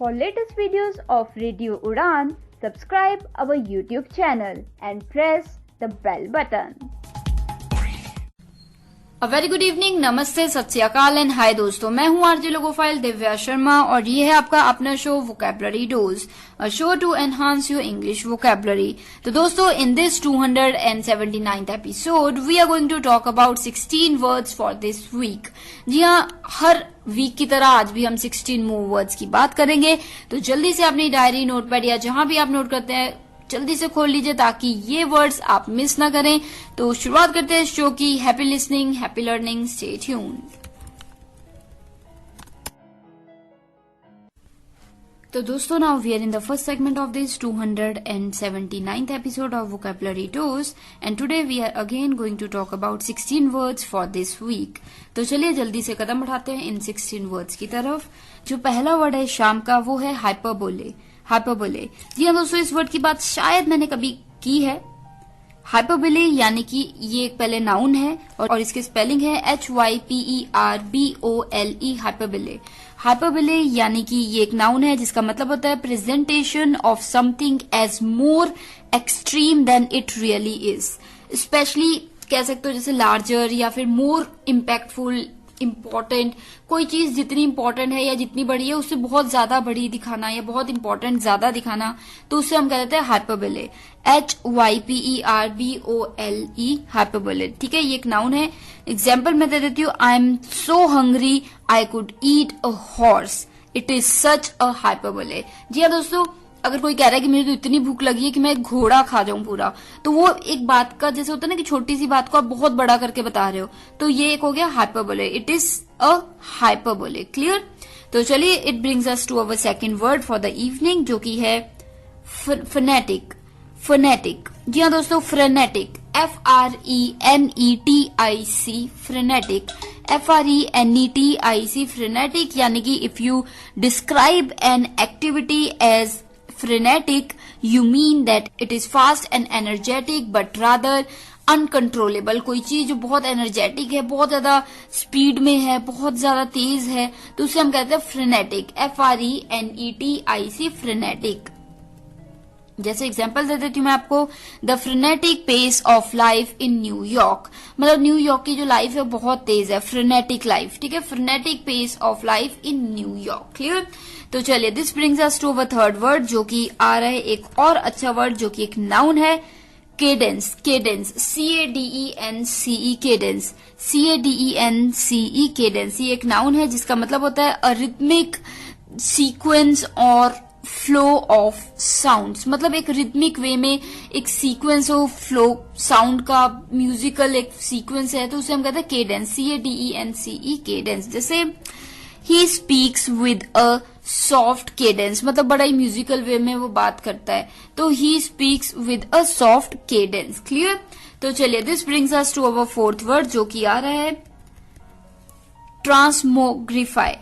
For latest videos of Radio Udan, subscribe our YouTube channel and press the bell button. A very good evening, नमस्ते, सत श्री अकाल and hi दोस्तों, मैं हूं RJ logophile Divya Sharma और ये है आपका अपना show vocabulary dose, a show to enhance your English vocabulary. तो दोस्तों, in this 279th episode we are going to talk about 16 words for this week. जी हाँ, हर वीक की तरह आज भी हम 16 मोर वर्ड्स की बात करेंगे। तो जल्दी से अपनी डायरी, नोटपैड या जहां भी आप नोट करते हैं जल्दी से खोल लीजिए ताकि ये वर्ड्स आप मिस ना करें। तो शुरुआत करते हैं शो की। Happy listening, happy learning, stay tuned. तो दोस्तों, now we are in the first segment of this 279th episode of vocabulary dose and today we are again going to talk about 16 words for this week. तो चलिए जल्दी से कदम बढ़ाते हैं इन 16 words की तरफ। जो पहला वर्ड है शाम का, वो है हाइपरबोले। हाइपरबोले, जी हाँ दोस्तों, इस वर्ड की बात शायद मैंने कभी की है। हाइपरबोले यानी कि ये एक पहले नाउन है और इसकी स्पेलिंग है HYPERBOLE, हाइपरबोले। हाइपरबोले यानी कि ये एक नाउन है जिसका मतलब होता है presentation of something as more extreme than it really is. Specially कह सकते हो जैसे लार्जर या फिर मोर इम्पैक्टफुल, इम्पोर्टेंट। कोई चीज जितनी इम्पोर्टेंट है या जितनी बड़ी है उससे बहुत ज्यादा बड़ी दिखाना या बहुत इम्पोर्टेंट ज्यादा दिखाना, तो उससे हम कह देते हैं हाइपरबोले। HYPERBOLE, hyperbole. ठीक है, ये एक नाउन है। एग्जाम्पल मैं दे देती हूँ। I am so hungry I could eat a horse, it is such a hyperbole. जी हाँ दोस्तों, अगर कोई कह रहा है कि मुझे तो इतनी भूख लगी है कि मैं एक घोड़ा खा जाऊं पूरा, तो वो एक बात का जैसे होता है ना कि छोटी सी बात को आप बहुत बड़ा करके बता रहे हो, तो ये एक हो गया hyperbole. It is a hyperbole. Clear? तो चलिए, it brings us to our second word for the evening, जो कि है फोनेटिक। फोनेटिक, जी हाँ दोस्तों, फ्रेनेटिक। FRENETIC, फ्रेनेटिक। FRENETIC, फ्रेनेटिक यानी कि if you describe an activity as frenetic, you mean that it is fast and energetic but rather uncontrollable। कोई चीज जो बहुत एनर्जेटिक है, बहुत ज्यादा स्पीड में है, बहुत ज्यादा तेज है, तो उसे हम कहते हैं फ्रेनेटिक। FRENETIC, फ्रेनेटिक। जैसे एग्जांपल दे देती हूँ मैं आपको। The frenetic pace of life in New York, मतलब न्यूयॉर्क की जो लाइफ है बहुत तेज है, फ्रेनेटिक लाइफ। ठीक है, frenetic pace of life in New York. Clear? तो चलिए, this brings us to our third word, जो कि आ रहा है एक और अच्छा वर्ड, जो कि एक नाउन है, cadence. Cadence, CADENCE, cadence. CADENCE, cadence. ये एक नाउन है जिसका मतलब होता है अ रिथमिक सीक्वेंस और फ्लो ऑफ साउंड्स। मतलब एक रिथमिक वे में एक सीक्वेंस ऑफ फ्लो साउंड का, म्यूजिकल एक सीक्वेंस है, तो उसे हम कहते हैं केडेंस। CADENCE, cadence. जैसे he speaks with a soft cadence, मतलब बड़ा ही म्यूजिकल वे में वो बात करता है, तो ही speaks with a soft cadence. Clear? तो चलिए, this brings us to our fourth word, जो कि आ रहा है ट्रांसमोग्रीफाई।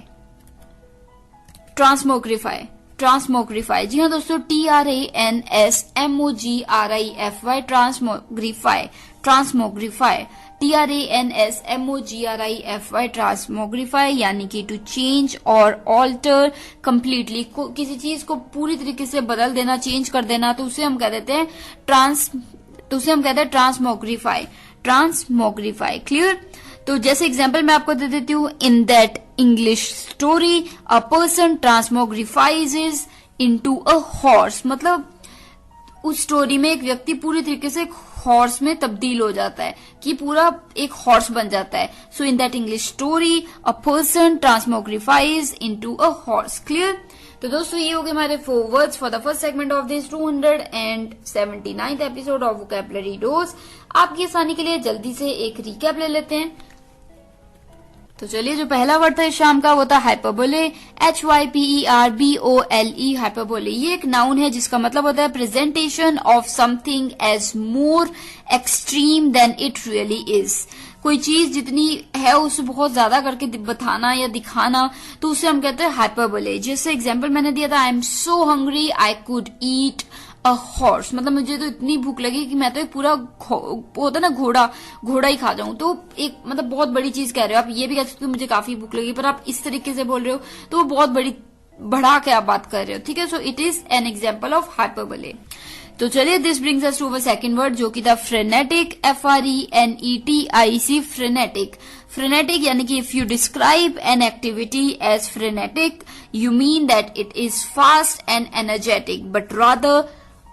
ट्रांसमोग्रीफाई, ट्रांसमोग्रीफाई। जी हाँ दोस्तों, TRANSMOGRIFY, ट्रांसमोग्रीफाई। ट्रांसमोग्रीफाई, TRANSMOGRIFY, ट्रांसमोग्रीफाई यानी कि टू चेंज और ऑल्टर कम्प्लीटली, किसी चीज को पूरी तरीके से बदल देना, चेंज कर देना, तो उसे हम कह देते हैं ट्रांसमोग्रीफाई। ट्रांसमोग्रीफाई। क्लियर? तो जैसे एग्जाम्पल मैं आपको दे देती हूँ। In that English story a person transmogrifies into a horse, मतलब उस स्टोरी में एक व्यक्ति पूरी तरीके से एक हॉर्स में तब्दील हो जाता है, कि पूरा एक हॉर्स बन जाता है। So in that English story a person transmogrifies into a horse. Clear? तो दोस्तों, ये हो गए हमारे 4 words for the first segment of this 279th episode of vocabulary dose. आपकी आसानी के लिए जल्दी से एक रिकैप ले लेते हैं। तो चलिए, जो पहला वर्ड था शाम का, वो था हाइपरबोले। HYPERBOLE, hyperbole. ये एक नाउन है जिसका मतलब होता है presentation of something as more extreme than it really is. कोई चीज जितनी है उससे बहुत ज्यादा करके बताना या दिखाना, तो उसे हम कहते हैं हाइपरबोले। जैसे एग्जाम्पल मैंने दिया था, आई am so hungry I could eat a horse, मतलब मुझे तो इतनी भूख लगी कि मैं तो एक पूरा होता ना घोड़ा ही खा जाऊं। तो एक मतलब बहुत बड़ी चीज कह रहे हो आप। ये भी कह सकते हो मुझे काफी भूख लगी, पर आप इस तरीके से बोल रहे हो तो वो बहुत बड़ी बढ़ा के आप बात कर रहे हो, ठीक है। So it is an example of hyperbole. तो चलिए this brings us to our second word जो कि था फ्रेनेटिक, FRENETIC, फ्रेनेटिक। फ्रेनेटिक यानी कि if you describe an activity as frenetic you mean that it is fast and energetic but rather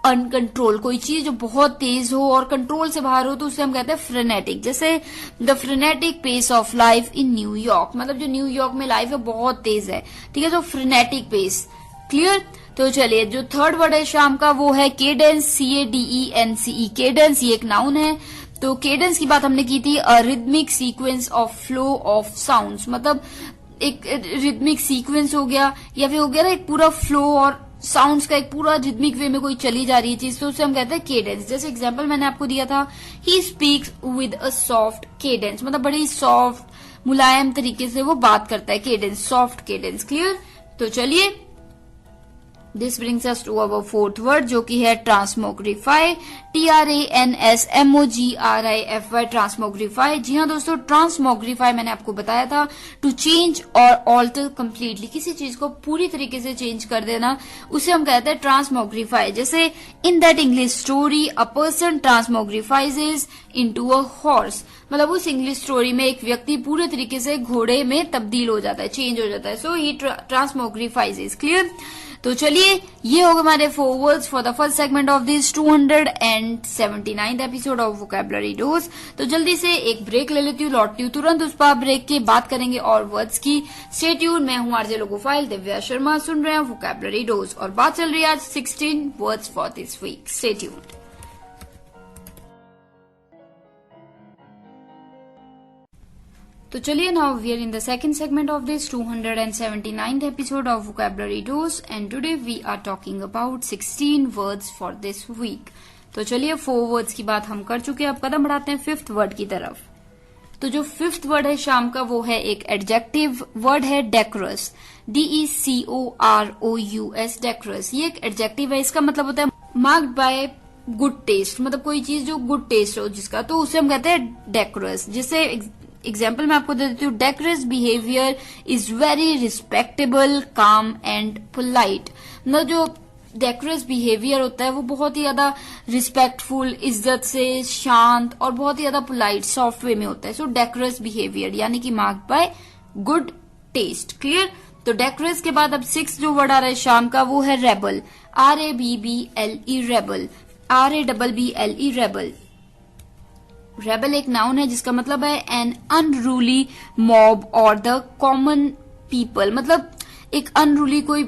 uncontrol. कोई चीज जो बहुत तेज हो और कंट्रोल से बाहर हो तो उसे हम कहते हैं फ्रेनेटिक। जैसे the frenetic pace of life in New York, मतलब जो न्यूयॉर्क में लाइफ है बहुत तेज है, ठीक है। तो फ्रेनेटिक पेस, क्लियर। तो चलिए जो थर्ड वर्ड है शाम का वो है केडेंस, CADENCE। केडेंस ये एक नाउन है। तो केडेंस की बात हमने की थी, a rhythmic sequence of flow of sounds, मतलब एक रिदमिक सीक्वेंस हो गया या फिर हो गया ना एक पूरा फ्लो और साउंड्स का एक पूरा रिदमिक वे में कोई चली जा रही है चीज, तो उसे हम कहते हैं केडेंस। जैसे एग्जांपल मैंने आपको दिया था, ही speaks with a soft cadence, मतलब बड़ी सॉफ्ट मुलायम तरीके से वो बात करता है, केडेंस, सॉफ्ट केडेंस, क्लियर। तो चलिए this brings us to our fourth word जो कि है ट्रांसमोग्रीफाई, TRANSMOGRIFY, ट्रांसमोग्रीफाई। जी हाँ दोस्तों, ट्रांसमोग्रीफाई मैंने आपको बताया था टू चेंज और ऑल्टर कम्प्लीटली, किसी चीज को पूरी तरीके से चेंज कर देना, उसे हम कहते हैं ट्रांसमोग्रीफाई। जैसे in that English story a person transmogrifies into a horse, मतलब उस इंग्लिश स्टोरी में एक व्यक्ति पूरे तरीके से घोड़े में तब्दील हो जाता है, चेंज हो जाता है। सो ही ट्रांसमोग्रीफाइजेज, क्लियर। तो चलिए ये होगा हमारे 4 words for the first segment of this 279th episode of vocabulary dose. तो जल्दी से एक ब्रेक ले लेती हूँ, लौटती हूँ तुरंत उस पर, ब्रेक के बात करेंगे और वर्ड्स की। स्टे ट्यून्ड, मैं हूँ आरजे लोगोफाइल दिव्या शर्मा, सुन रहे हैं वोकैबुलरी डोज और बात चल रही है आज 16 words for this week. Stay tuned. तो चलिए now we are in the second segment of this 279th episode of vocabulary dose and today we are talking about 16 words for this week. तो चलिए 4 वर्ड्स की बात हम कर चुके हैं, अब कदम बढ़ाते हैं 5th वर्ड की तरफ। तो जो 5th वर्ड है शाम का वो है एक एडजेक्टिव वर्ड है डेकोरस, DECOROUS, डेकोरस। ये एक एडजेक्टिव है, इसका मतलब होता है मार्क्ड बाय गुड टेस्ट, मतलब कोई चीज जो गुड टेस्ट हो जिसका, तो उसे हम कहते हैं डेकोरस। जिससे एग्जाम्पल मैं आपको दे देती हूँ, decorous behaviour is very respectable, calm and polite. मतलब जो डेकोरस बिहेवियर होता है वो बहुत ही ज्यादा रिस्पेक्टफुल, इज्जत से, शांत और बहुत ही ज्यादा पोलाइट, सॉफ्ट वे में होता है। सो डेकोरस बिहेवियर यानी कि marked by good taste, clear. तो डेकोरस के बाद अब 6th जो वर्ड आ रहा है शाम का वो है rebel, RABBLE, rebel, RABBLE, rebel. Rebel एक नाउन है जिसका मतलब है एन अनरूली मॉब और द कॉमन पीपल, मतलब एक अनरूली कोई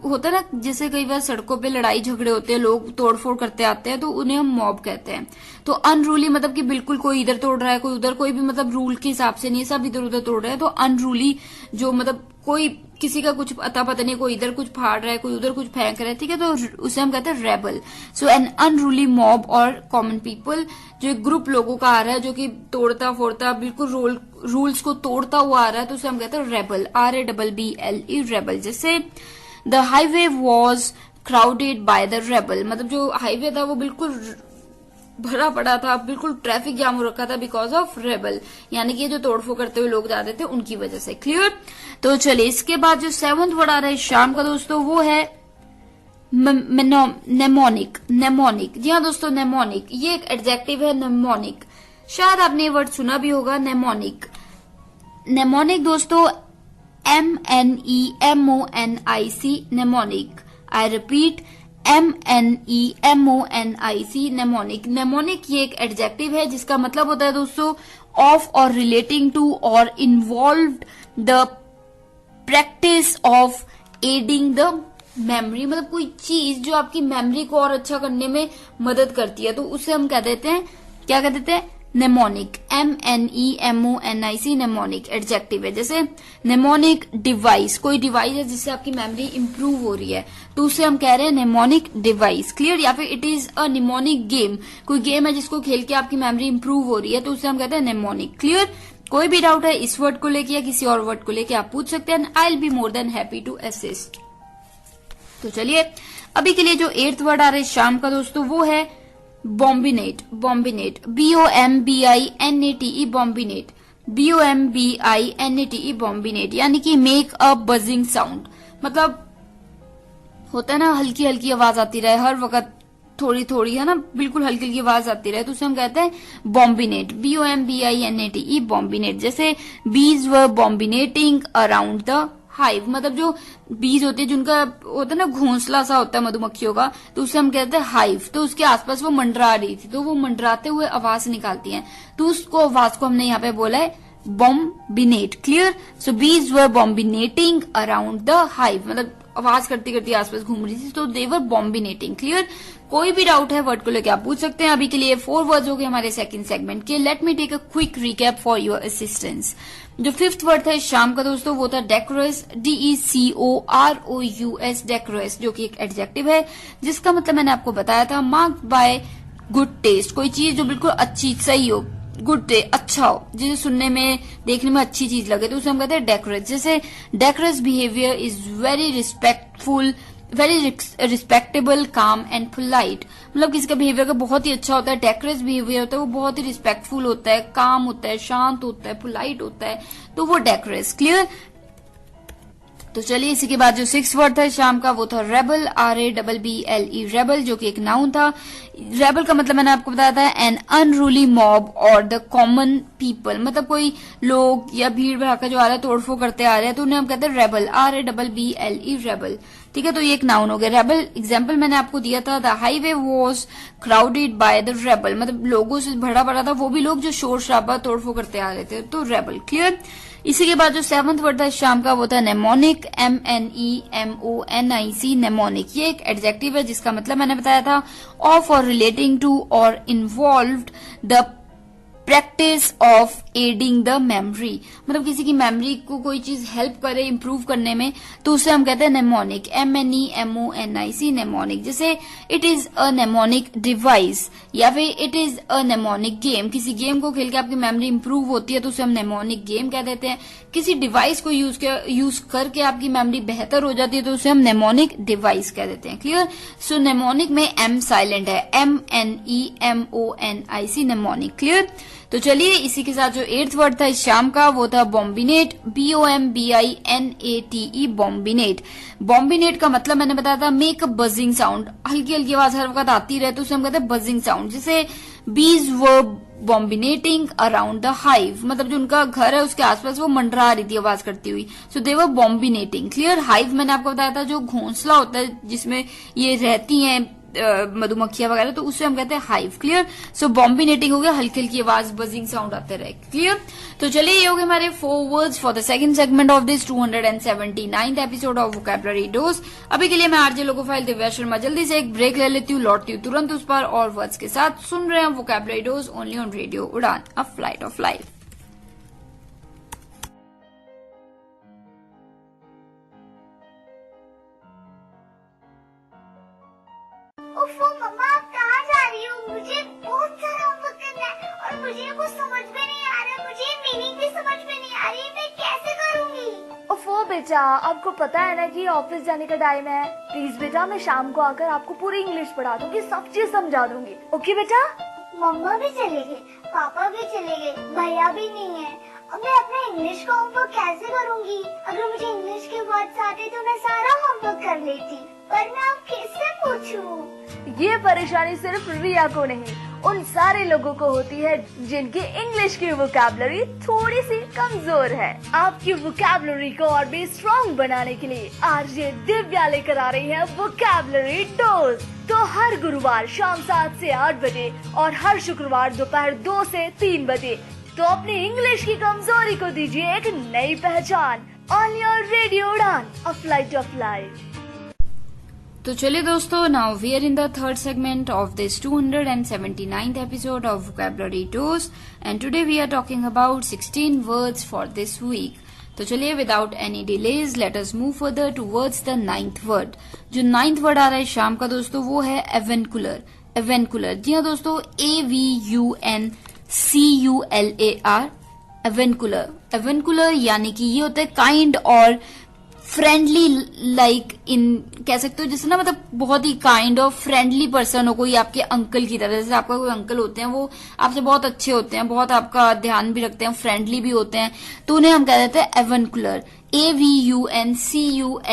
होता है ना, जैसे कई बार सड़कों पे लड़ाई झगड़े होते हैं, लोग तोड़फोड़ करते आते हैं तो उन्हें हम मॉब कहते हैं। तो अनरूली मतलब कि बिल्कुल कोई इधर तोड़ रहा है कोई उधर, कोई भी मतलब रूल के हिसाब से नहीं, सब इधर उधर तोड़ रहे हैं। तो अनरूली जो मतलब कोई किसी का कुछ अता पता नहीं, कोई इधर कुछ फाड़ रहा है कोई उधर कुछ फेंक रहा है, ठीक है, तो उसे हम कहते हैं रेबल। सो एन अनरूली मॉब और कॉमन पीपल, जो एक ग्रुप लोगों का आ रहा है जो कि तोड़ता फोड़ता बिल्कुल रूल्स को तोड़ता हुआ आ रहा है, तो उसे हम कहते हैं रेबल, RABBLE, रेबल। जैसे the highway was crowded by the rebel, मतलब जो हाईवे था वो बिल्कुल भरा पड़ा था, बिल्कुल ट्रैफिक जाम हो रखा था बिकॉज ऑफ रेबल, यानी कि जो तोड़फोड़ करते हुए लोग जाते थे उनकी वजह से, क्लियर। तो चलिए इसके बाद जो 7th वर्ड आ रहा है शाम का दोस्तों वो है नेमोनिक, नेमोनिक। जी हाँ दोस्तों, नेमोनिक ये एक एडजेक्टिव है, नेमोनिक। शायद आपने ये वर्ड सुना भी होगा, नेमोनिक। नेमोनिक दोस्तों MNEMONIC, mnemonic. I repeat MNEMONIC, mnemonic. Mnemonic ये एक एडजेक्टिव है जिसका मतलब होता है दोस्तों ऑफ और रिलेटिंग टू और involved the practice of adding the memory, मतलब कोई चीज जो आपकी मेमोरी को और अच्छा करने में मदद करती है, तो उसे हम कह देते हैं, क्या कह देते हैं, नेमोनिक, MNEMONIC, नेमोनिक एडजेक्टिव है। जैसे नेमोनिक डिवाइस, कोई डिवाइस है जिससे आपकी मेमोरी इंप्रूव हो रही है, तो उसे हम कह रहे हैं नेमोनिक डिवाइस, क्लियर। या फिर it is a mnemonic game, कोई गेम है जिसको खेल के आपकी मेमोरी इंप्रूव हो रही है, तो उसे हम कहते हैं नेमोनिक, क्लियर। कोई भी डाउट है इस वर्ड को लेके या किसी और वर्ड को लेके आप पूछ सकते हैं, I will be more than happy to assist. तो चलिए अभी के लिए जो 8th वर्ड आ रहा है शाम का दोस्तों वो है बॉम्बिनेट, बॉम्बिनेट, BOMBINATE, बॉम्बिनेट, BOMBINATE, बॉम्बिनेट, यानी कि मेक अ बजिंग साउंड, मतलब होता है ना, हल्की हल्की आवाज आती रहे हर वक्त, थोड़ी थोड़ी, है ना, बिल्कुल हल्की हल्की आवाज आती रहे, तो उसे हम कहते हैं बॉम्बिनेट, BOMBINATE, बॉम्बिनेट। जैसे बीज वर बॉम्बिनेटिंग अराउंड द हाइव, मतलब जो बीज होते हैं जिनका होता है ना घोंसला सा होता है मधुमक्खियों का, तो उसे हम कहते हैं हाइव। तो उसके आसपास वो मंडरा रही थी, तो वो मंडराते हुए आवाज निकालती हैं, तो उसको आवाज को हमने यहाँ पे बोला है बॉम्बिनेट। क्लियर? सो बीज वर बॉम्बिनेटिंग अराउंड द हाइव, मतलब आवाज करती करती आसपास घूम रही थी, तो दे वर बॉम्बिनेटिंग। क्लियर? कोई भी डाउट है वर्ड को लेकर आप पूछ सकते हैं। अभी के लिए 4 वर्ड्स हो गए हमारे सेकंड सेगमेंट के। Let me take a quick recap for your assistance. जो 5th वर्ड था इस शाम का दोस्तों, वो था डेकोरस, DECOROUS, डेकोरस, जो कि एक एडजेक्टिव है जिसका मतलब मैंने आपको बताया था, मार्क्ड बाय गुड टेस्ट, कोई चीज जो बिल्कुल अच्छी सही हो, गुड डे, अच्छा हो, जिसे सुनने में देखने में अच्छी चीज लगे, तो उसे हम कहते हैं डेकोरस। जैसे decorous behaviour is very respectful, very respectable, calm and polite, मतलब किसी का बिहेवियर का बहुत ही अच्छा होता है, डेकोरस बिहेवियर होता है, वो बहुत ही रिस्पेक्टफुल होता है, काम होता है, शांत होता है, पोलाइट होता है, तो वो डेकोरस। क्लियर? तो चलिए इसी के बाद जो 6th वर्ड था शाम का, वो था रेबल, RABBLE, रेबल, जो कि एक नाउन था। रेबल का मतलब मैंने आपको बताया था एन अनरूली मॉब और द कॉमन पीपल, मतलब कोई लोग या भीड़ भड़ाका जो आ रहा है, तोड़फोड़ करते आ रहे हैं, तो उन्हें हम कहते हैं रेबल, RABBLE, रेबल। ठीक है, तो ये एक नाउन हो गया रेबल। एग्जाम्पल मैंने आपको दिया था, the highway was crowded by the rebel, मतलब लोगों से भरा पड़ा था, वो भी लोग जो शोर शराबा तोड़फोड़ करते आ रहे थे, तो रेबल। क्लियर? इसी के बाद जो 7th वर्ड था शाम का, वो था नेमोनिक, MNEMONIC, नेमोनिक। ये एक एडजेक्टिव है जिसका मतलब मैंने बताया था, ऑफ और रिलेटिंग टू और involved the practice of adding the memory, मतलब किसी की मेमोरी को कोई चीज हेल्प करे इम्प्रूव करने में, तो उसे हम कहते हैं नेमोनिक, MNEMONIC, नेमोनिक। जैसे it is a mnemonic device, या फिर it is a mnemonic game, किसी गेम को खेल के आपकी मेमोरी इंप्रूव होती है तो उसे हम नेमोनिक गेम कह देते हैं। किसी डिवाइस को यूज करके आपकी मेमोरी बेहतर हो जाती है तो उसे हम नेमोनिक डिवाइस कह देते हैं। क्लियर? सो नेमोनिक में M साइलेंट है, MNEMONIC, नेमोनिक। क्लियर? तो चलिए इसी के साथ जो 8th वर्ड था इस शाम का, वो था बॉम्बिनेट, BOMBINATE, बॉम्बिनेट। बॉम्बिनेट का मतलब मैंने बताया था मेक अ बजिंग साउंड, हल्की हल्की आवाज हर वक्त आती रहे, तो उसे हम कहते हैं बजिंग साउंड। जैसे बीज वर बॉम्बिनेटिंग अराउंड द हाइव, मतलब जो उनका घर है उसके आसपास वो मंडरा रही थी आवाज करती हुई, सो दे वर बॉम्बिनेटिंग। क्लियर? हाइव मैंने आपको बताया था जो घोंसला होता है जिसमें ये रहती हैं मधुमक्खियां वगैरह, तो उससे हम कहते हैं हाइव। क्लियर? सो बॉम्बिनेटिंग हो गया, हल्की हल्की आवाज, बजिंग साउंड आते रहे। क्लियर? तो चलिए ये हो गए हमारे 4 words for the second segment of this 279th episode of vocabulary dose. अभी के लिए मैं आरजे लोकोफाइल दिव्या शर्मा जल्दी से एक ब्रेक ले लेती हूँ, लौटती हूँ तुरंत उस पर और वर्ड्स के साथ। सुन रहे हैं vocabulary dose only on radio उड़ान, अ फ्लाइट ऑफ लाइफ। उफ़ो मम्मा, आप कहाँ जा रही हो? मुझे बहुत सारा होमवर्क करना है और मुझे कुछ समझ में नहीं आ रहा है, मुझे मीनिंग भी समझ में नहीं आ रही, मैं कैसे करूँगी? ओफो बेटा, आपको पता है ना कि ऑफिस जाने का टाइम है। प्लीज बेटा, मैं शाम को आकर आपको पूरी इंग्लिश पढ़ा दूंगी, सब चीज समझा दूंगी। ओके बेटा? मम्मा भी चले गए, पापा भी चले गए, भैया भी नहीं है। अब मैं अपना इंग्लिश का होमवर्क कैसे करूँगी? अगर मुझे इंग्लिश के वर्ड्स आते तो मैं सारा होमवर्क कर लेती, पर मैं अब किससे पूछूं? ये परेशानी सिर्फ रिया को नहीं, उन सारे लोगों को होती है जिनकी इंग्लिश की वोकैबुलरी थोड़ी सी कमजोर है। आपकी वोकैबुलरी को और भी स्ट्रॉन्ग बनाने के लिए आरजे दिव्या लेकर आ रही है वोकैबुलरी डोज। तो हर गुरुवार शाम 7 से 8 बजे और हर शुक्रवार दोपहर 2 से 3 बजे तो अपनी इंग्लिश की कमजोरी को दीजिए एक नई पहचान। ऑन योर रेडियो उड़ान, अ फ्लाइट ऑफ लाइफ। तो चलिए दोस्तों, now we are in the third segment of this 279th episode of vocabulary dose and today we are talking about 16 words for this week. तो चलिए without any delays let us move further towards the 9th word. जो 9th word आ रहा है शाम का दोस्तों, वो है एवेंकुलर। एवेंकुलर, जी हाँ दोस्तों, AVUNCULAR, एवेंकुलर। एवेंकुलर यानी कि ये होता है काइंड और फ्रेंडली, लाइक इन कह सकते हो, जैसे ना मतलब बहुत ही काइंड और फ्रेंडली पर्सन हो, कोई आपके अंकल की तरह। जैसे आपका कोई अंकल होते हैं, वो आपसे बहुत अच्छे होते हैं, बहुत आपका ध्यान भी रखते हैं, फ्रेंडली भी होते हैं, तो उन्हें हम कह देते हैं एवेंकुलर। AVUNCULAR,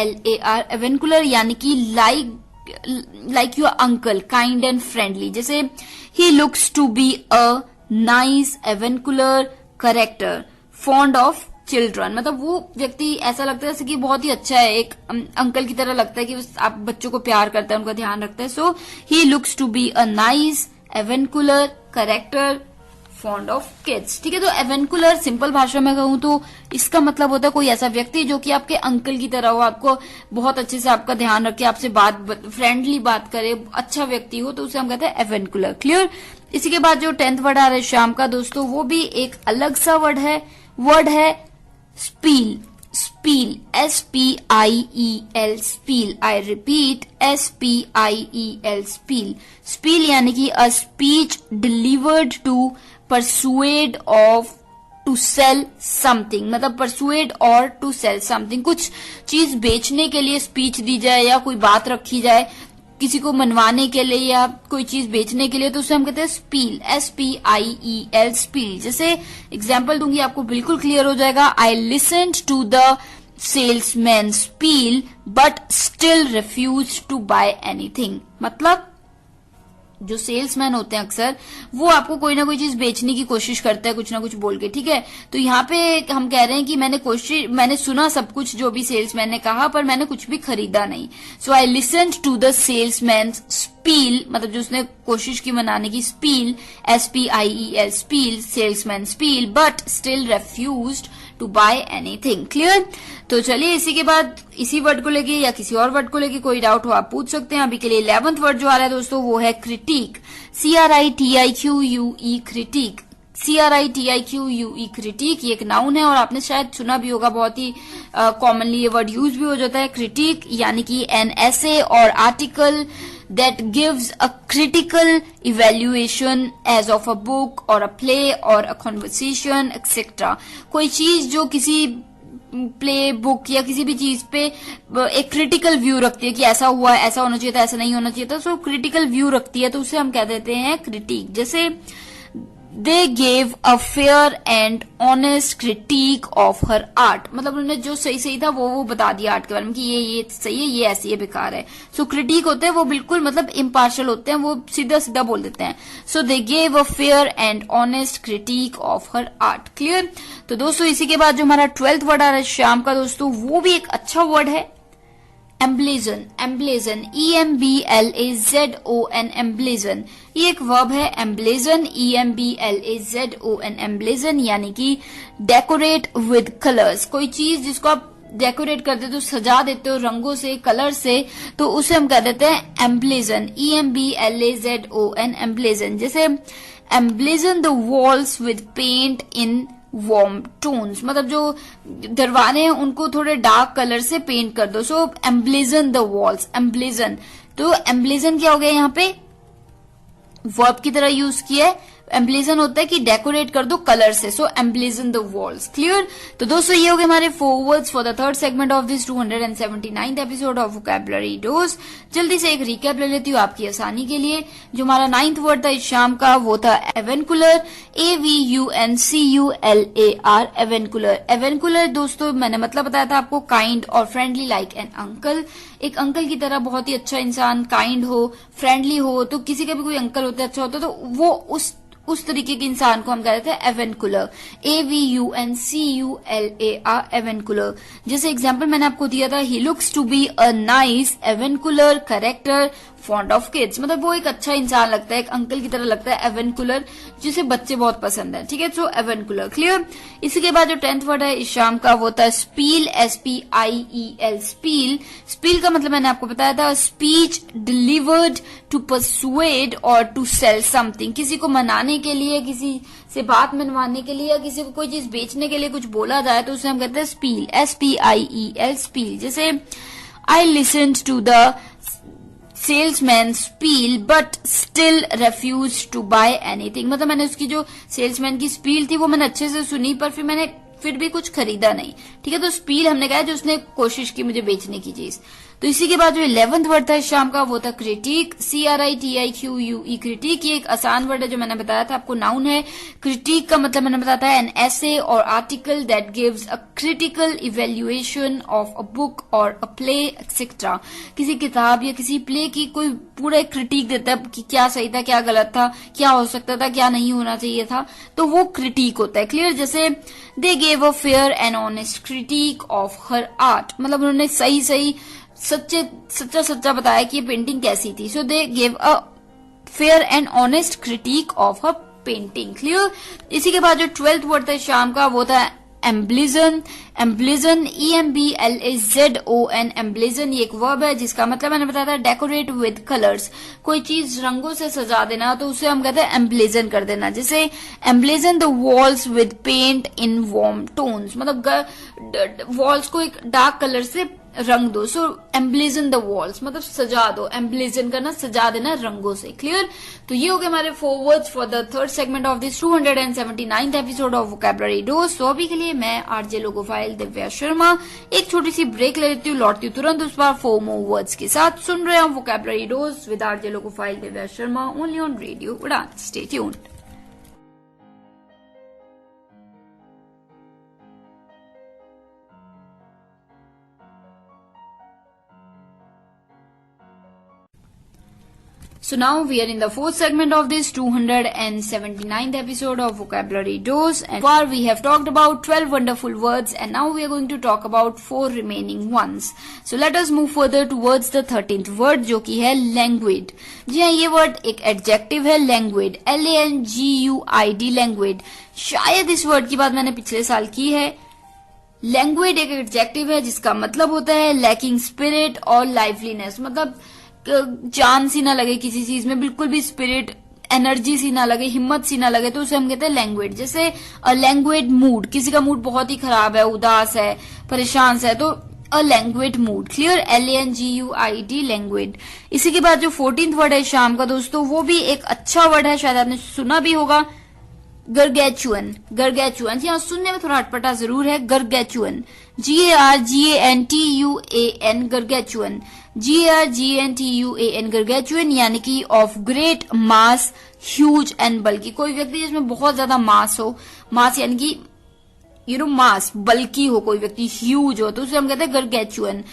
एवेंकुलर यानी कि like your uncle, kind and friendly. जैसे he looks to be a nice avuncular character, fond of children, मतलब वो व्यक्ति ऐसा लगता है जैसे कि बहुत ही अच्छा है, एक अंकल की तरह लगता है कि आप बच्चों को प्यार करता है, उनका ध्यान रखता है। So he looks to be a nice avuncular character, fond of kids. ठीक है, तो एवेंकुलर सिंपल भाषा में कहूं तो इसका मतलब होता है कोई ऐसा व्यक्ति जो कि आपके अंकल की तरह हो, आपको बहुत अच्छे से आपका ध्यान रखे, आपसे फ्रेंडली बात करे, अच्छा व्यक्ति हो, तो उसे हम कहते हैं एवेंकुलर। क्लियर। इसी के बाद जो 10th वर्ड आ रहा है शाम का दोस्तों, वो भी एक अलग सा वर्ड है spiel. Spiel, SPIEL, spiel. I repeat, SPIEL, spiel. Spiel यानी कि a speech delivered to persuade of to sell something, मतलब परसुएड और टू सेल समथिंग, कुछ चीज बेचने के लिए स्पीच दी जाए या कोई बात रखी जाए किसी को मनवाने के लिए या कोई चीज बेचने के लिए, तो उसे हम कहते हैं स्पील, SPIEL, स्पील। जैसे एग्जाम्पल दूंगी आपको बिल्कुल क्लियर हो जाएगा। I listened to the salesman spiel but still refuse to buy anything, मतलब जो सेल्समैन होते हैं अक्सर वो आपको कोई ना कोई चीज बेचने की कोशिश करता है, कुछ ना कुछ बोल के। ठीक है, तो यहाँ पे हम कह रहे हैं कि मैंने सुना सब कुछ जो भी सेल्समैन ने कहा, पर मैंने कुछ भी खरीदा नहीं। So I listened to the salesman spiel, मतलब जो उसने कोशिश की मनाने की, spiel, SPIEL, spiel, salesman spiel, but still refused to buy anything. Clear. तो चलिए इसी के बाद इसी वर्ड को लेके या किसी और वर्ड को लेके कोई डाउट हो आप पूछ सकते हैं। अभी के लिए 11th वर्ड जो आ रहा है दोस्तों वो है critic, CRITIQUE, critic, CRITIQUE, critic. ये एक नाउन है और आपने शायद सुना भी होगा, बहुत ही कॉमनली ये वर्ड यूज भी हो जाता है। क्रिटिक यानी कि एन एसे और article that gives a critical evaluation as of a book or a play or a conversation etc. कोई चीज जो किसी प्ले, बुक या किसी भी चीज पे एक क्रिटिकल व्यू रखती है कि ऐसा हुआ, ऐसा होना चाहिए था, ऐसा नहीं होना चाहिए था, सो क्रिटिकल व्यू रखती है, तो उसे हम कह देते हैं क्रिटिक। जैसे दे gave a fair and honest critic of her art, मतलब उन्होंने जो सही था वो बता दिया आर्ट के बारे में कि ये सही है, ये ऐसी है, बेकार है। सो क्रिटिक होते हैं वो बिल्कुल मतलब इम्पार्शियल होते हैं, वो सीधा बोल देते हैं। So they gave a fair and honest critic of her art. Clear. तो दोस्तों इसी के बाद जो हमारा 12th वर्ड आ रहा है शाम का दोस्तों, वो भी एक अच्छा वर्ड है, एम्ब्लेजन। एम्ब्लेजन, EMBLAZON, एम्ब्लेजन। ये एक वर्ब है, एम्ब्लेजन, EMBLAZON, एम्ब्लेजन यानी कि डेकोरेट विद कलर्स। कोई चीज जिसको आप डेकोरेट कर देते हो, सजा देते हो रंगों से, कलर से, तो उसे हम कह देते हैं एम्ब्लेजन, EMBLAZON, एम्ब्लेजन। जैसे emblazon the walls with paint in warm tones, मतलब जो दरवाजे हैं उनको थोड़े डार्क कलर से पेंट कर दो। सो एम्ब्लेजन द वॉल्स, एम्ब्लेजन। तो एम्ब्लेजन क्या हो गया, यहाँ पे वर्ब की तरह यूज किया है। एम्ब्लेजन होता है कि डेकोरेट कर दो कलर से, सो एम्ब्लेजन द वॉल्स। क्लियर। तो दोस्तों ये हो गए हमारे 4 words for the 3rd segment of this 279th episode of vocabulary dose. जल्दी से एक रिकैप ले लेती हूँ आपकी आसानी के लिए। जो हमारा 9th वर्ड था इस शाम का वो था एवेंकुलर, AVUNCULAR, एवेंकुलर। एवेंकुलर दोस्तों मैंने मतलब बताया था आपको, काइंड और फ्रेंडली लाइक एन अंकल। एक अंकल की तरह बहुत ही अच्छा इंसान, काइंड हो, फ्रेंडली हो, तो किसी का भी कोई अंकल होता है अच्छा होता है तो वो उस तरीके के इंसान को हम कहते हैं एवेंकुलर, AVUNCULAR, एवेंकुलर। जैसे एग्जांपल मैंने आपको दिया था, he looks to be a nice avuncular character fond of kids, मतलब वो एक अच्छा इंसान लगता है, एक अंकल की तरह लगता है, एवेंकुलर, जिसे बच्चे बहुत पसंद है। ठीक है, सो एवेंकुलर। क्लियर। इसी के बाद जो 10th वर्ड है इस शाम का वो था स्पील, SPIEL, स्पील। स्पील का मतलब मैंने आपको बताया था, स्पीच डिलीवर्ड टू परसुएड और टू सेल समथिंग, किसी को मनाने के लिए, किसी से बात मनवाने के लिए या किसी को कोई चीज बेचने के लिए कुछ बोला जाए तो उसे हम कहते हैं स्पील, SPIEL, स्पील। जैसे I listened to the salesman spiel but still refuse to buy anything, मतलब मैंने उसकी जो सेल्समैन की स्पील थी वो मैंने अच्छे से सुनी पर फिर भी कुछ खरीदा नहीं। ठीक है, तो स्पील हमने कहा जो उसने कोशिश की मुझे बेचने की चीज। तो इसी के बाद जो 11th वर्ड था इस शाम का वो था क्रिटिक, CRITIQUE, क्रिटिक। ये एक आसान वर्ड है जो मैंने बताया था आपको, नाउन है। क्रिटिक का मतलब मैंने बताया था एन एसे और article that gives a critical evaluation of a book और अ प्ले एक्सेट्रा। किसी किताब या किसी प्ले की कोई पूरा एक क्रिटिक देता है कि क्या सही था, क्या गलत था, क्या हो सकता था, क्या नहीं होना चाहिए था, तो वो क्रिटिक होता है। क्लियर? जैसे दे gave a fair and honest critic of her art, मतलब उन्होंने सही सही सच्चा बताया कि ये पेंटिंग कैसी थी। So they gave a fair and honest critic of a painting. Clear? इसी के बाद जो 12th वर्ड था शाम का वो था एम्ब्लिजन। एम्ब्लिजन EMBLAZON, एम्ब्लिजन ये एक वर्ब है जिसका मतलब मैंने बताया था डेकोरेट विद कलर्स। कोई चीज रंगों से सजा देना तो उसे हम कहते हैं एम्ब्लिजन कर देना। जैसे emblazon the walls with paint in warm tones, मतलब वॉल्स को एक डार्क कलर से रंग दो। सो एम्ब्लिजन द वॉल्स मतलब सजा दो, एम्ब्लिजन करना सजा देना रंगों से। क्लियर? तो ये हो गए हमारे 4 words for the 3rd segment of this 279th episode of vocabulary dose. तो अभी के लिए मैं आरजे लोगोफाइल दिव्या शर्मा एक छोटी सी ब्रेक ले लेती हूँ, लौटती हूँ तुरंत उस बार 4 मोर वर्ड्स के साथ। सुन रहे हैं vocabulary dose with RJ logophile Divya Sharma only on radio Udaan. Stay tuned. So now we are in the 4th segment of this 279th episode of Vocabulary Dose, and far we have talked about 12 wonderful words and now we are going to talk about 4 remaining ones. So let us move further towards the 13th word जो कि है languid। जी हाँ, ये word एक adjective है languid, LANGUID, languid। शायद इस word की बात मैंने पिछले साल की है। लैंग्वेज एक एडजेक्टिव है जिसका मतलब होता है लैकिंग स्पिरिट और लाइवलीनेस, मतलब जान सी ना लगे किसी चीज में, बिल्कुल भी स्पिरिट एनर्जी सी ना लगे, हिम्मत सी ना लगे, तो उसे हम कहते हैं लैंग्वेज। जैसे लैंग्वेज मूड, किसी का मूड बहुत ही खराब है, उदास है, परेशान है, तो a language mood. Clear? LANGUID, language. इसी के बाद जो 14th वर्ड है शाम का दोस्तों वो भी एक अच्छा वर्ड है, शायद आपने सुना भी होगा, गर्गैचुअन। गर्गैचुअन यहाँ सुनने में थोड़ा अटपटा जरूर है। गर्गैचुअन, GARGANTUAN, गर्गैचुअन, GARGANTUAN, गर्गैचुअन, यानी कि of great mass, huge and बल्कि। कोई व्यक्ति जिसमें बहुत ज्यादा मास हो, मास यानी कि मास, बल्कि हो, कोई व्यक्ति ह्यूज हो, तो उसे हम कहते हैं गर्गैचुअन,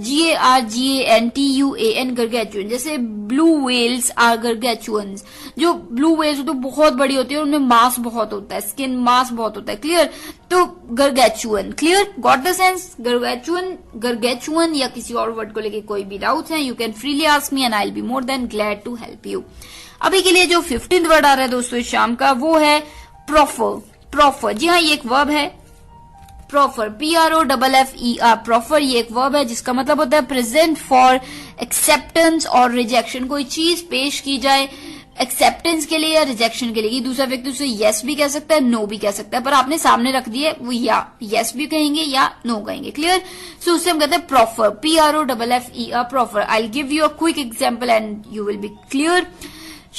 GARGANTUAN, गर्गैचुअन। जैसे ब्लू व्हेल्स आर गर्गैचुअन्स, जो ब्लू व्हेल्स तो बहुत बड़ी होती है और उनमें मास बहुत होता है, स्किन मास बहुत होता है। क्लियर? तो gargantuan. Clear? Got the sense? Gargantuan, gargantuan या किसी और वर्ड को लेके कोई भी डाउट्स हैं, you can freely ask me and I will be more than glad to help you. अभी के लिए जो 15th वर्ड आ रहा है दोस्तों इस शाम का वो है प्रोफर। प्रोफर, जी हाँ, ये एक वर्ब है। प्रोफर, PROFFER, प्रोफर ये एक वर्ब है जिसका मतलब होता है प्रेजेंट फॉर एक्सेप्टेंस और रिजेक्शन। कोई चीज पेश की जाए एक्सेप्टेंस के लिए या रिजेक्शन के लिए, दूसरा व्यक्ति उसे यस भी कह सकता है, नो भी कह सकता है, पर आपने सामने रख दिए वो या यस भी कहेंगे या नो कहेंगे। क्लियर? सो उससे हम कहते हैं proffer, PROFFER, proffer. I will give you a quick example and you will be clear.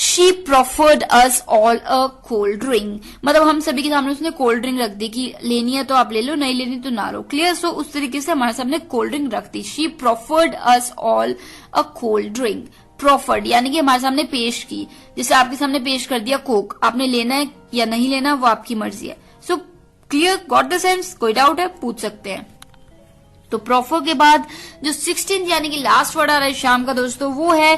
She proffered us all a cold drink, मतलब हम सभी के सामने उसने कोल्ड ड्रिंक रख दी कि लेनी है तो आप ले लो, नहीं लेनी तो ना लो। क्लियर? सो उस तरीके से हमारे सामने कोल्ड ड्रिंक रख दी। She proffered us all a cold drink, proffered यानी कि हमारे सामने पेश की, जैसे आपके सामने पेश कर दिया कोक, आपने लेना है या नहीं लेना वो आपकी मर्जी है। So clear? Got the sense? कोई डाउट है पूछ सकते हैं। तो प्रोफर के बाद जो 16th यानी कि लास्ट वर्ड आ रहा है शाम का दोस्तों वो है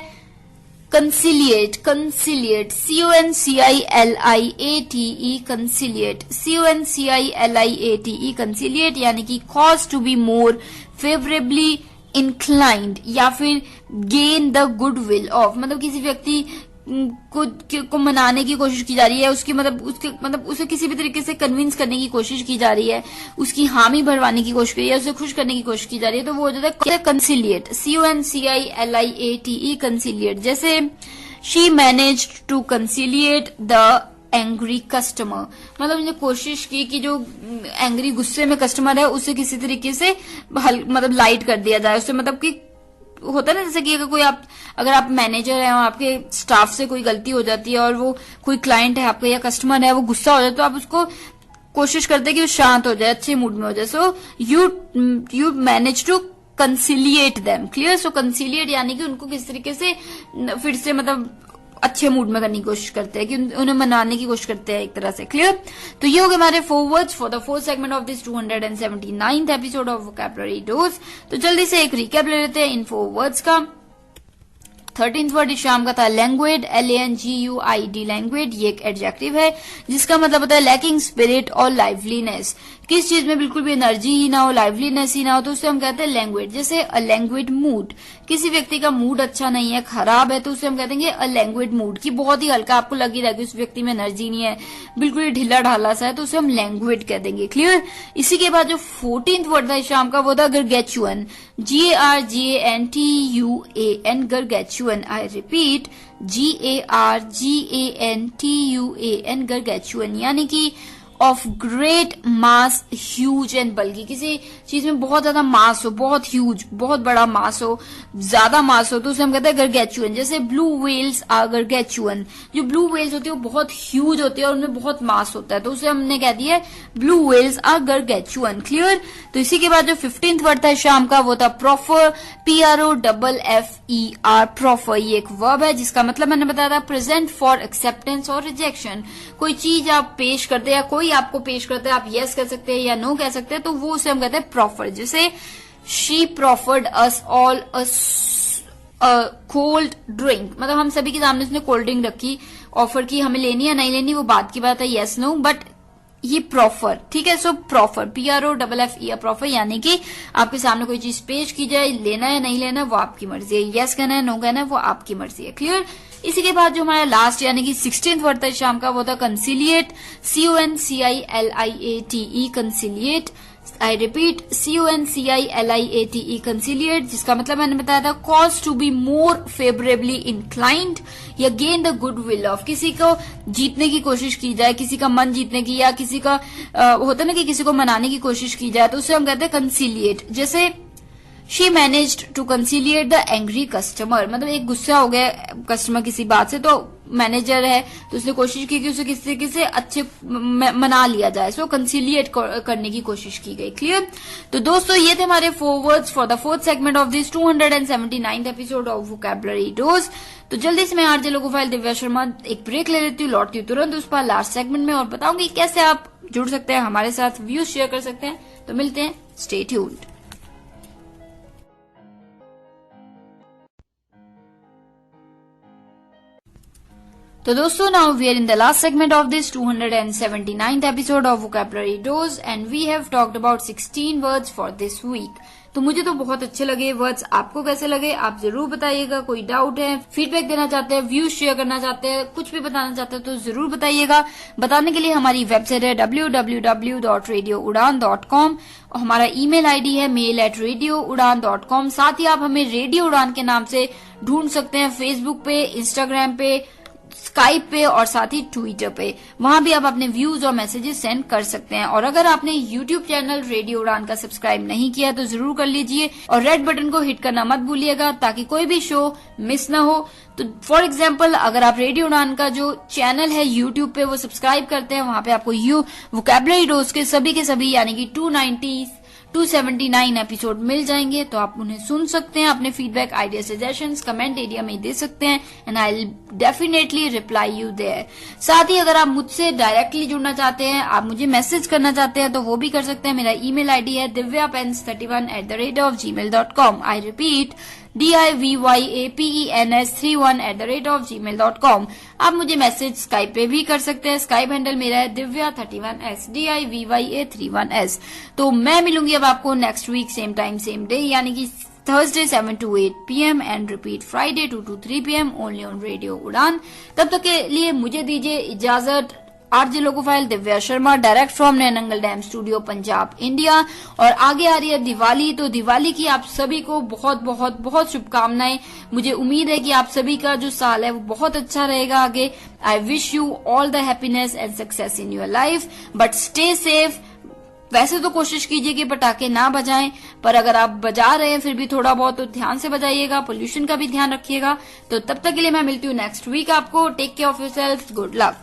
कंसिलिएट। कंसिलिएट, CONCILIATE, कंसिलिएट, CONCILIATE, कंसिलिएट यानी कि cause to be more favourably inclined या फिर gain the good will of, मतलब किसी व्यक्ति को मनाने की कोशिश की जा रही है, उसकी मतलब उसे किसी भी तरीके से कन्विंस करने की कोशिश की जा रही है, उसकी हामी भरवाने की कोशिश की जा रही है, उसे खुश करने की कोशिश की जा रही है, तो वो हो जाता है कंसिलिएट, CONCILIATE, कंसिलिएट। जैसे she managed to conciliate the angry customer, मतलब उसने कोशिश की कि जो एंग्री गुस्से में कस्टमर है उसे किसी तरीके से मतलब लाइट कर दिया जाए, उससे मतलब कि होता है ना, जैसे कि अगर आप मैनेजर हैं और आपके स्टाफ से कोई गलती हो जाती है और वो कोई क्लाइंट है आपका या कस्टमर है वो गुस्सा हो जाता है, तो आप उसको कोशिश करते हैं कि वो शांत हो जाए, अच्छे मूड में हो जाए। So you manage to conciliate them, clear. So conciliate यानी कि उनको किस तरीके से फिर से मतलब अच्छे मूड में करने की कोशिश करते हैं, कि उन्हें मनाने की कोशिश करते हैं एक तरह से, क्लियर। तो ये हो गए हमारे 4 words for the 4th segment of this 279th episode of vocabulary dose. तो जल्दी से एक रिकैप ले लेते हैं इन 4 वर्ड्स का। 13th वर्ड इस शाम का था लैंग्वेड, LANGUID, लैंग्वेड। ये एक एडजेक्टिव है जिसका मतलब होता है लैकिंग स्पिरिट और लाइवलीनेस। किस चीज में बिल्कुल भी एनर्जी ही ना हो, लाइवलीनेस ही ना हो, तो उसे हम कहते हैं लैंग्वेड। जैसे अ लैंग्वेड मूड, किसी व्यक्ति का मूड अच्छा नहीं है, खराब है, तो उसे हम कहते हैं अ लैंग्वेड मूड, की बहुत ही हल्का, आपको लग ही रहा है उस व्यक्ति में एनर्जी नहीं है, बिल्कुल ही ढिला ढाला सा है, तो उसे हम लैंग्वेड कह देंगे, क्लियर। इसी के बाद जो 14th वर्ड था इस शाम का वो था गर्गेचुअन, GARGANTUAN, गर्गेचुअन। आई रिपीट, GARGANTUAN, गर्गेचुअन, यानी कि of great mass, huge and बल्कि, किसी चीज में बहुत ज्यादा मास हो, बहुत ह्यूज, बहुत बड़ा मास हो, ज्यादा मास हो, तो उसे हम कहते हैं गर्गेचुअन। जैसे ब्लू व्हेल्स आर गर्गेचुअन, जो ब्लू व्हेल्स होती है वो बहुत ह्यूज होती है और उनमें बहुत मास होता है, तो उसे हमने कह दिया ब्लू व्हेल्स आर गर्गेचुअन, क्लियर। तो इसी के बाद जो 15th वर्ड था शाम का वो था प्रोफर, PROFFER, प्रोफर। ये एक वर्ब है जिसका मतलब मैंने बताया था प्रेजेंट फॉर एक्सेप्टेंस और रिजेक्शन। कोई चीज आप पेश करते हैं या कोई आपको पेश करते हैं, आप यस कह सकते हैं या नो कह सकते हैं, तो वो उसे हम कहते हैं प्रॉफर। जैसे she proffered us all cold drink, मतलब हम सभी के सामने उसने कोल्ड ड्रिंक रखी, ऑफर की, हमें लेनी है नहीं लेनी वो बात की बात है, यस नो, बट ये प्रॉफर, ठीक है। सो प्रॉफर, PROFFER, प्रॉफर, यानी कि आपके सामने कोई चीज पेश की जाए, लेना है नहीं लेना वो आपकी मर्जी है, यस कहना है नो कहना है वो आपकी मर्जी है, क्लियर। इसी के बाद जो हमारा लास्ट यानी कि 16th वर्ड था शाम का वो था conciliate, CONCILIATE, conciliate. I repeat, CONCILIATE, conciliate, जिसका मतलब मैंने बताया था cause to be more favourably inclined या gain the good will of, किसी को जीतने की कोशिश की जाए, किसी का मन जीतने की, या किसी का होता है ना कि किसी को मनाने की कोशिश की जाए, तो उसे हम कहते हैं कंसिलिएट। जैसे she managed to conciliate the angry customer, मतलब एक गुस्सा हो गया कस्टमर किसी बात से, तो मैनेजर है तो उसने कोशिश की कि उसे किसी तरीके से अच्छे मना लिया जाए, सो कंसिलिएट करने की कोशिश की गई, क्लियर। तो दोस्तों ये थे हमारे 4 words for the 4th segment of this 279th episode of vocabulary dose. तो जल्दी से मैं आरजे लोगोफाइल दिव्या शर्मा एक ब्रेक ले लेती हूँ, लौटती हूँ तुरंत उस पर लास्ट सेगमेंट में और बताऊंगी कैसे आप जुड़ सकते हैं हमारे साथ, व्यूज शेयर कर सकते हैं। तो मिलते हैं, स्टे ट्यून्ड। तो दोस्तों now we are in the last segment of this 279th episode of vocabulary dose and we have talked about 16 words for this week. तो मुझे तो बहुत अच्छे लगे वर्ड्स, आपको कैसे लगे आप जरूर बताइएगा। कोई डाउट है, फीडबैक देना चाहते हैं, व्यूज शेयर करना चाहते हैं, कुछ भी बताना चाहते हैं तो जरूर बताइएगा। बताने के लिए हमारी वेबसाइट है www.radioudan.com, हमारा ईमेल आईडी है mail@radioudan.com। साथ ही आप हमें रेडियो उड़ान के नाम से ढूंढ सकते हैं फेसबुक पे, इंस्टाग्राम पे, स्काइप पे और साथ ही ट्विटर पे, वहां भी आप अपने व्यूज और मैसेजेस सेंड कर सकते हैं। और अगर आपने यूट्यूब चैनल रेडियो उड़ान का सब्सक्राइब नहीं किया तो जरूर कर लीजिए और रेड बटन को हिट करना मत भूलिएगा ताकि कोई भी शो मिस ना हो। तो फॉर एग्जाम्पल अगर आप रेडियो उड़ान का जो चैनल है यूट्यूब पे वो सब्सक्राइब करते हैं, वहां पे आपको वोकैबुलरी डोज के सभी यानी कि 279 एपिसोड मिल जाएंगे, तो आप उन्हें सुन सकते हैं। अपने feedback, idea, suggestions comment area में दे सकते हैं and I will definitely reply you there. साथ ही अगर आप मुझसे डायरेक्टली जुड़ना चाहते हैं, आप मुझे मैसेज करना चाहते हैं तो वो भी कर सकते हैं। मेरा ईमेल आईडी है divyapens31@gmail.com। I repeat DIVYAPENS31@gmail.com। आप मुझे मैसेज स्काइप पे भी कर सकते हैं, स्काइप हैंडल मेरा है divya31s, DIVYA31s। तो मैं मिलूंगी अब आपको next week same time same day यानी कि Thursday 7 to 8 PM and repeat Friday 2 to 3 PM only on Radio उड़ान। तब तक के लिए मुझे दीजिए इजाजत। RJ logophile Divya Sharma, direct from Nangal dam studio, Punjab, India. और आगे आ रही है दिवाली, तो दिवाली की आप सभी को बहुत बहुत बहुत शुभकामनाएं। मुझे उम्मीद है कि आप सभी का जो साल है वो बहुत अच्छा रहेगा आगे। I wish you all the happiness and success in your life, but stay safe. वैसे तो कोशिश कीजिए कि पटाखे ना बजाएं, पर अगर आप बजा रहे हैं फिर भी थोड़ा बहुत तो ध्यान से बजाइएगा, पोल्यूशन का भी ध्यान रखिएगा। तो तब तक के लिए मैं मिलती हूँ नेक्स्ट वीक आपको। Take care of yourself, good luck.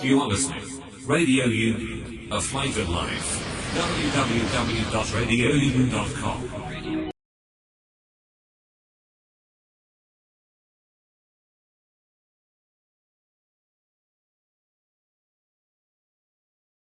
You are listening Radio U, a flavored life. www.radioU.com